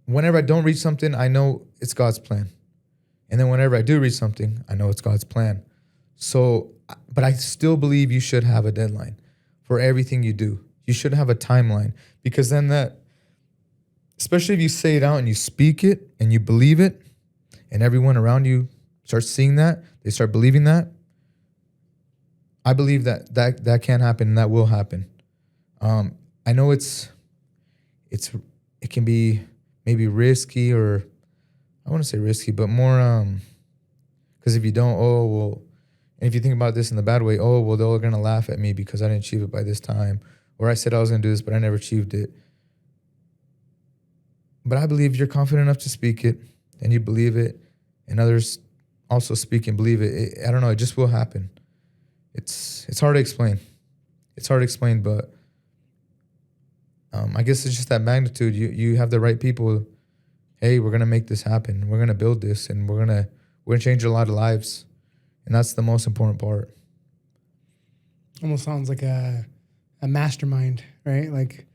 whenever I don't reach something, I know it's God's plan. And then whenever I do reach something, I know it's God's plan. So, but I still believe you should have a deadline for everything you do. You should have a timeline, because then that, especially if you say it out and you speak it and you believe it, and everyone around you starts seeing that, they start believing that, I believe that can happen and that will happen. I know it can be maybe risky, or I want to say risky, but more because if you don't, and if you think about this in the bad way, they're going to laugh at me because I didn't achieve it by this time, or I said I was going to do this, but I never achieved it. But I believe you're confident enough to speak it, and you believe it, and others also speak and believe it. I don't know, it just will happen. It's hard to explain. It's hard to explain, but I guess it's just that magnitude. You have the right people. Hey, we're gonna make this happen. We're gonna build this, and we're gonna change a lot of lives, and that's the most important part. Almost sounds like a mastermind, right? Like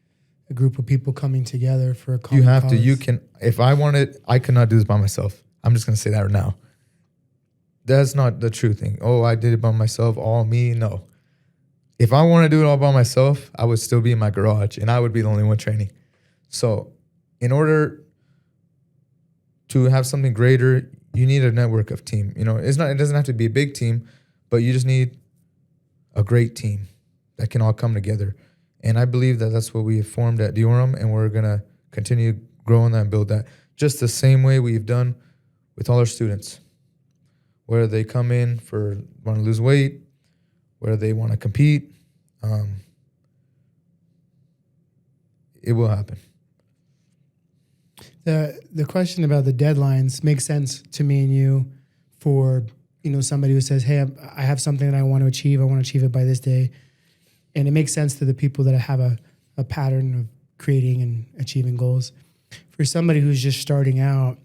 a group of people coming together for a common cause. You can. If I wanted, I could not do this by myself. I'm just gonna say that right now. That's not the true thing. I did it by myself, all me. No. If I want to do it all by myself, I would still be in my garage and I would be the only one training. So in order to have something greater, you need a network of team. It doesn't have to be a big team, but you just need a great team that can all come together. And I believe that that's what we have formed at Deorum, and we're going to continue growing that and build that just the same way we've done with all our students. Whether they come in want to lose weight, whether they want to compete, it will happen. The question about the deadlines makes sense to me and you for, somebody who says, hey, I have something that I want to achieve. I want to achieve it by this day. And it makes sense to the people that have a pattern of creating and achieving goals. For somebody who's just starting out,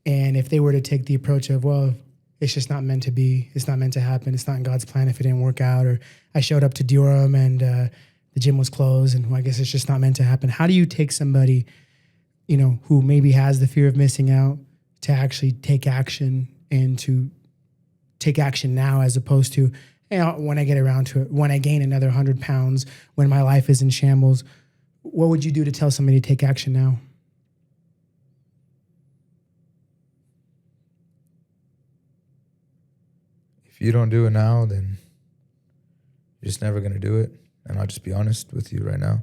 and if they were to take the approach of, it's just not meant to be, it's not meant to happen, it's not in God's plan if it didn't work out, or I showed up to Deorum and the gym was closed, and I guess it's just not meant to happen. How do you take somebody, who maybe has the fear of missing out, to actually take action, and to take action now, as opposed to, hey, when I get around to it, when I gain another 100 pounds, when my life is in shambles? What would you do to tell somebody to take action now? If you don't do it now, then you're just never going to do it. And I'll just be honest with you right now.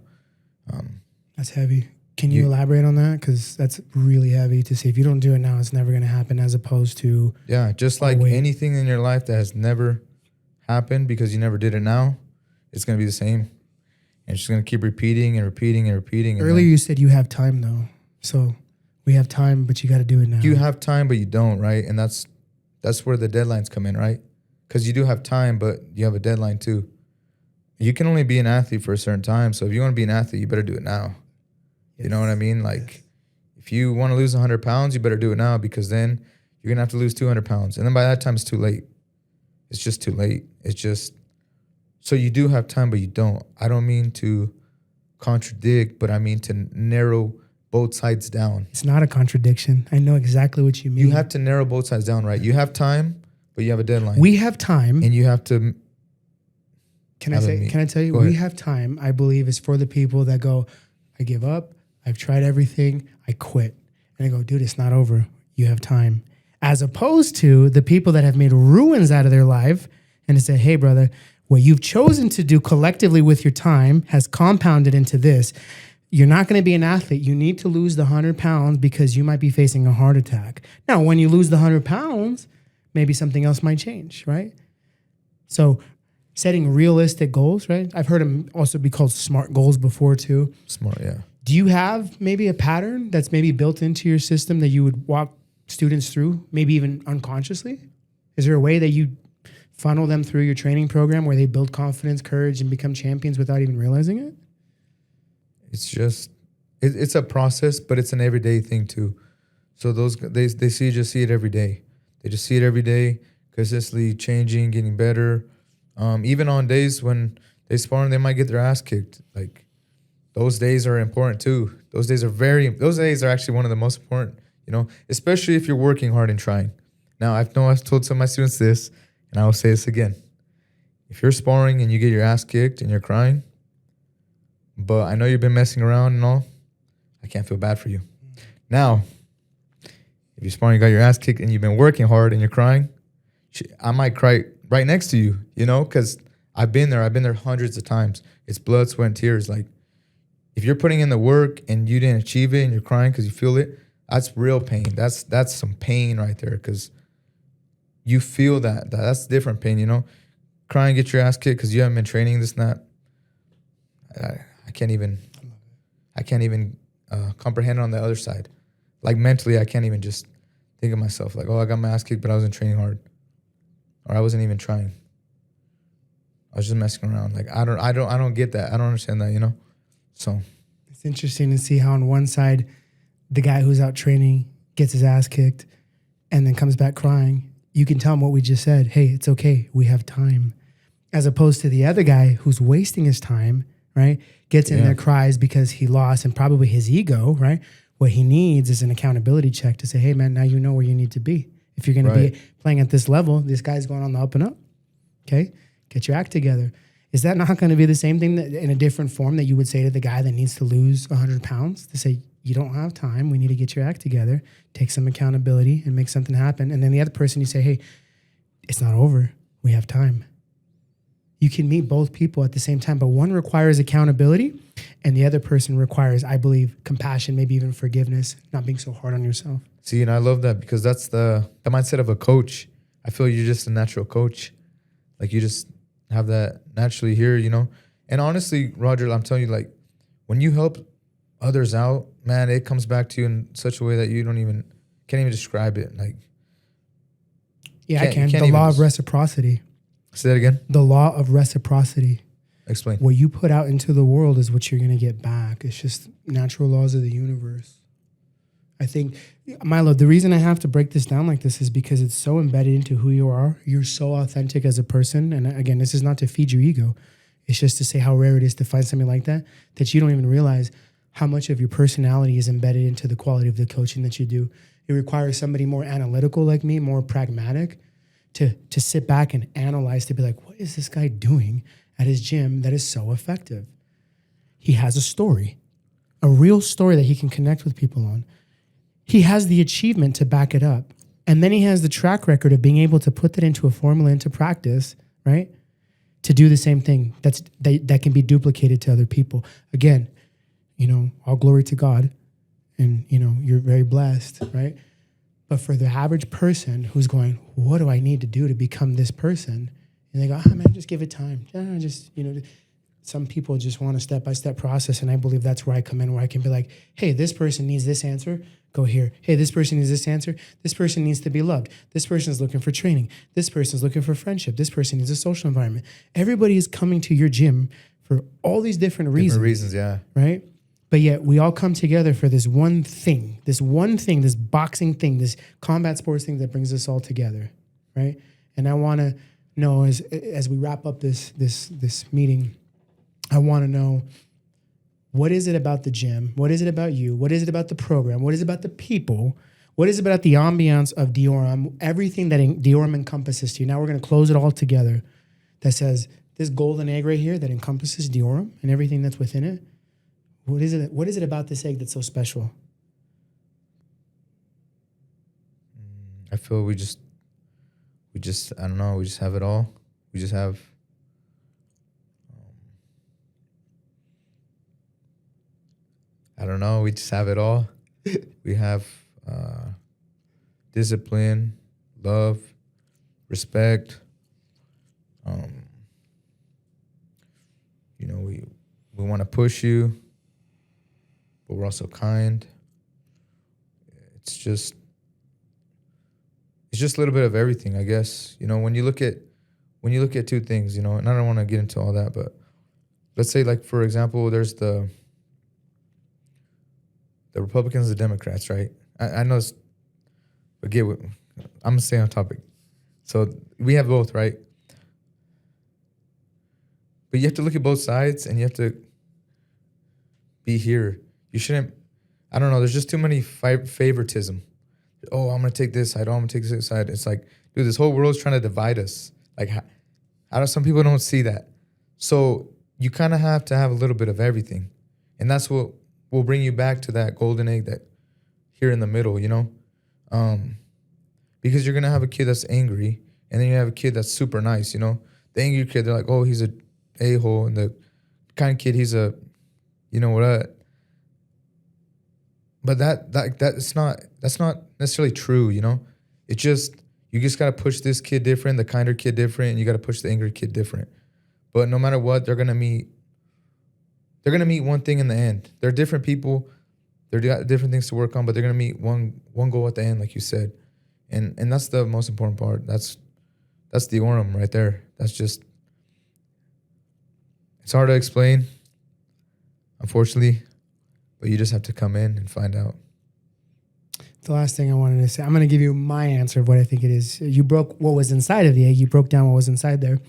That's heavy. Can you elaborate on that? Because that's really heavy to say if you don't do it now, it's never going to happen, as opposed to... Yeah, just like anything in your life that has never happened because you never did it now, it's going to be the same. And it's just going to keep repeating and repeating and repeating. Earlier you said you have time, though. So we have time, but you got to do it now. You have time, but you don't, right? And that's where the deadlines come in, right? Because you do have time, but you have a deadline too. You can only be an athlete for a certain time. So if you want to be an athlete, you better do it now. Yes. You know what I mean? Like, if you want to lose 100 pounds, you better do it now, because then you're going to have to lose 200 pounds. And then by that time, it's too late. It's just too late. It's just, so you do have time, but you don't. I don't mean to contradict, but I mean to narrow both sides down. It's not a contradiction. I know exactly what you mean. You have to narrow both sides down, right? You have time, but you have a deadline. We have time. And you have to... Can I tell you? We have time, I believe, is for the people that go, I give up. I've tried everything. I quit. And I go, dude, it's not over. You have time. As opposed to the people that have made ruins out of their life and say, hey, brother, what you've chosen to do collectively with your time has compounded into this. You're not going to be an athlete. You need to lose the 100 pounds because you might be facing a heart attack. Now, when you lose the 100 pounds, maybe something else might change, right? So setting realistic goals, right? I've heard them also be called SMART goals before too. Smart, yeah. Do you have maybe a pattern that's maybe built into your system that you would walk students through, maybe even unconsciously? Is there a way that you funnel them through your training program where they build confidence, courage, and become champions without even realizing it? It's just, it's a process, but it's an everyday thing too. So they just see it every day. They just see it every day, consistently changing, getting better. Even on days when they spar and they might get their ass kicked. Like, those days are important too. Those days are actually one of the most important, especially if you're working hard and trying. Now, I've told some of my students this, and I will say this again. If you're sparring and you get your ass kicked and you're crying, but I know you've been messing around and all, I can't feel bad for you. Now, if you're sparring, you got your ass kicked and you've been working hard and you're crying, I might cry right next to you, because I've been there. I've been there hundreds of times. It's blood, sweat, and tears. Like, if you're putting in the work and you didn't achieve it and you're crying because you feel it, that's real pain. That's some pain right there, because you feel that. That's different pain, Crying, get your ass kicked because you haven't been training, this and that. I can't even comprehend it on the other side. Like, mentally, I can't even just think of myself like, oh, I got my ass kicked, but I wasn't training hard, or I wasn't even trying. I was just messing around. Like, I don't get that. I don't understand that, So it's interesting to see how on one side, the guy who's out training gets his ass kicked and then comes back crying. You can tell him what we just said. Hey, it's okay. We have time. As opposed to the other guy who's wasting his time, right? Gets in there, cries because he lost, and probably his ego, right? What he needs is an accountability check to say, hey, man, now you know where you need to be. If you're going to be playing at this level, this guy's going on the up and up. Okay? Get your act together. Is that not going to be the same thing that, in a different form, that you would say to the guy that needs to lose 100 pounds to say, you don't have time. We need to get your act together, take some accountability and make something happen. And then the other person, you say, hey, it's not over. We have time. You can meet both people at the same time, but one requires accountability and the other person requires, I believe, compassion, maybe even forgiveness, not being so hard on yourself. See, and I love that, because that's the mindset of a coach. I feel you're just a natural coach. Like, you just have that naturally here, And honestly, Roger, I'm telling you, like, when you help others out, man, it comes back to you in such a way that you can't even describe it. Like, yeah, I can. The law of reciprocity. Say that again. The law of reciprocity. Explain. What you put out into the world is what you're going to get back. It's just natural laws of the universe. I think, Milo, the reason I have to break this down like this is because it's so embedded into who you are. You're so authentic as a person. And again, this is not to feed your ego. It's just to say how rare it is to find something like that you don't even realize how much of your personality is embedded into the quality of the coaching that you do. It requires somebody more analytical like me, more pragmatic, to sit back and analyze, to be like, what is this guy doing at his gym that is so effective? He has a story, a real story that he can connect with people on. He has the achievement to back it up. And then he has the track record of being able to put that into a formula, into practice, right? To do the same thing that can be duplicated to other people. Again, all glory to God. And, you're very blessed, right? But for the average person who's going, what do I need to do to become this person? And they go, man, just give it time. Some people just want a step-by-step process. And I believe that's where I come in, where I can be like, hey, this person needs this answer. Go here. Hey, this person needs this answer. This person needs to be loved. This person is looking for training. This person is looking for friendship. This person needs a social environment. Everybody is coming to your gym for all these different reasons. Different reasons, yeah. Right? But yet we all come together for this one thing, this boxing thing, this combat sports thing that brings us all together, right? And I want to know, as we wrap up this meeting, I want to know, what is it about the gym? What is it about you? What is it about the program? What is it about the people? What is it about the ambiance of Deorum? Everything that Deorum encompasses to you. Now we're going to close it all together. That says this golden egg right here that encompasses Deorum and everything that's within it. What is it about this egg that's so special? I feel we just I don't know, we just have it all. We just have I don't know. We just have it all. We have discipline, love, respect. You know, we want to push you, but we're also kind. It's just a little bit of everything, I guess. You know, when you look at two things, you know, and I don't want to get into all that, but let's say, like, for example, there's the Republicans, the Democrats, right? I know it's, I'm gonna stay on topic. So we have both, right? But you have to look at both sides, and you have to be here. You shouldn't. I don't know. There's just too many favoritism. Oh, I'm gonna take this side. Oh, I'm gonna take this side. It's like, dude, this whole world's trying to divide us. Like, some people don't see that. So you kind of have to have a little bit of everything, and that's what will bring you back to that golden egg that here in the middle, you know, because you're gonna have a kid that's angry, and then you have a kid that's super nice. You know, the angry kid, they're like, oh, he's a a-hole, and the kind of kid, he's a, you know what? But that's not necessarily true, you know. It's just, you just gotta push this kid different, the kinder kid different, and you gotta push the angry kid different. But no matter what, they're gonna meet one thing in the end. They're different people, they're got different things to work on, but they're gonna meet one goal at the end, like you said, and that's the most important part. That's Deorum right there. That's just, it's hard to explain, unfortunately, but you just have to come in and find out. The last thing I wanted to say, I'm going to give you my answer of what I think it is. You broke what was inside of the egg. You broke down what was inside there.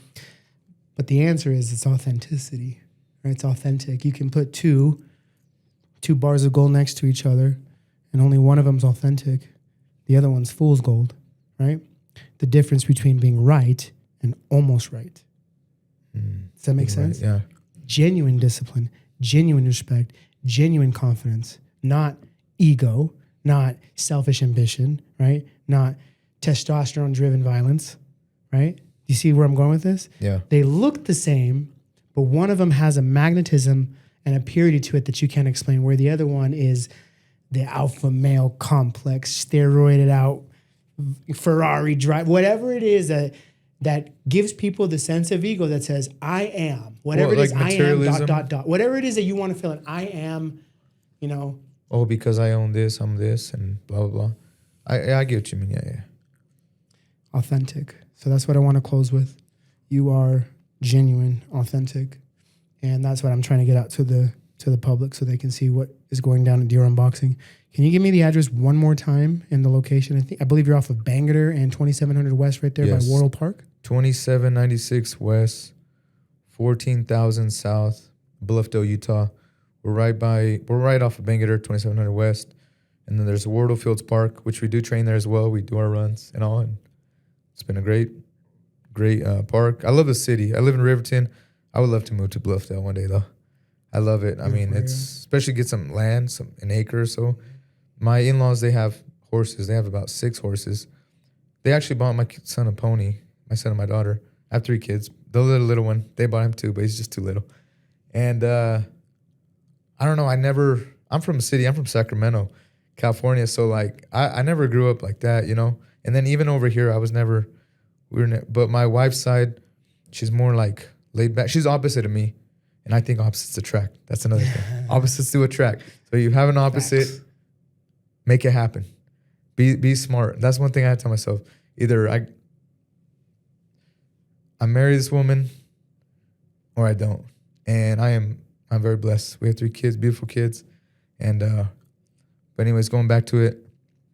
But the answer is it's authenticity, right? It's authentic. You can put two bars of gold next to each other, and only one of them's authentic. The other one's fool's gold, right? The difference between being right and almost right. Does that make sense? Right, yeah. Genuine discipline, genuine respect, genuine confidence, not ego, not selfish ambition, right? Not testosterone-driven violence, right? You see where I'm going with this? Yeah. They look the same, but one of them has a magnetism and a purity to it that you can't explain, where the other one is the alpha male complex, steroided out, Ferrari drive, whatever it is that gives people the sense of ego that says, I am. Whatever it is, I am, ... Whatever it is that you want to feel it, I am, you know. Oh, because I own this, I'm this, and blah, blah, blah. I get what you mean, yeah. Authentic. So that's what I want to close with. You are genuine, authentic. And that's what I'm trying to get out to the public so they can see what is going down at Deorum Boxing. Can you give me the address one more time and the location? I believe you're off of Bangerter and 2700 West right there by Worrell Park. 2796 West, 14,000 South, Bluffdale, Utah. We're right off of Bangerter, 2700 West. And then there's Wardle Fields Park, which we do train there as well. We do our runs and all. And it's been a great park. I love the city. I live in Riverton. I would love to move to Bluffdale one day, though. I love it. I mean, it's especially get some land, an acre or so. My in-laws, they have horses. They have about 6 horses. They actually bought my son a pony, my son and my daughter. I have 3 kids. The little one, they bought him too, but he's just too little. And I don't know. I'm from a city. I'm from Sacramento, California. So, like, I never grew up like that, you know. And then even over here, but my wife's side, she's more like laid back. She's opposite of me. And I think opposites attract. That's another thing. Opposites do attract. So you have an opposite, make it happen. Be smart. That's one thing I tell myself. Either I marry this woman or I don't. And I'm very blessed. We have 3 kids, beautiful kids. And but anyways, going back to it,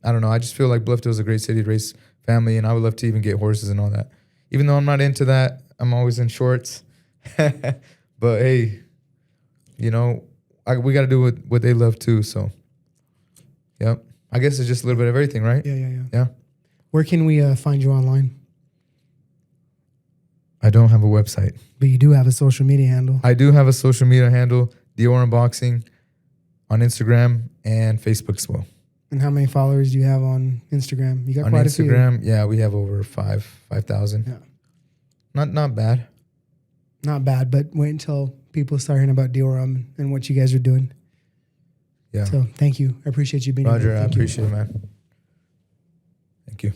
I don't know. I just feel like Bluffdale is a great city to raise family, and I would love to even get horses and all that. Even though I'm not into that, I'm always in shorts. But hey, you know, we got to do what they love too. So, yep. I guess it's just a little bit of everything, right? Yeah. Where can we find you online? I don't have a website. But you do have a social media handle. I do have a social media handle, Deorum Boxing, on Instagram and Facebook as well. And how many followers do you have on Instagram? You got quite a few. On Instagram, yeah, we have over 5,000. Yeah. Not bad. Not bad, but wait until people start hearing about Deorum and what you guys are doing. Yeah. So thank you. I appreciate you being Roger, here. I Thank you. appreciate it, man. Thank you.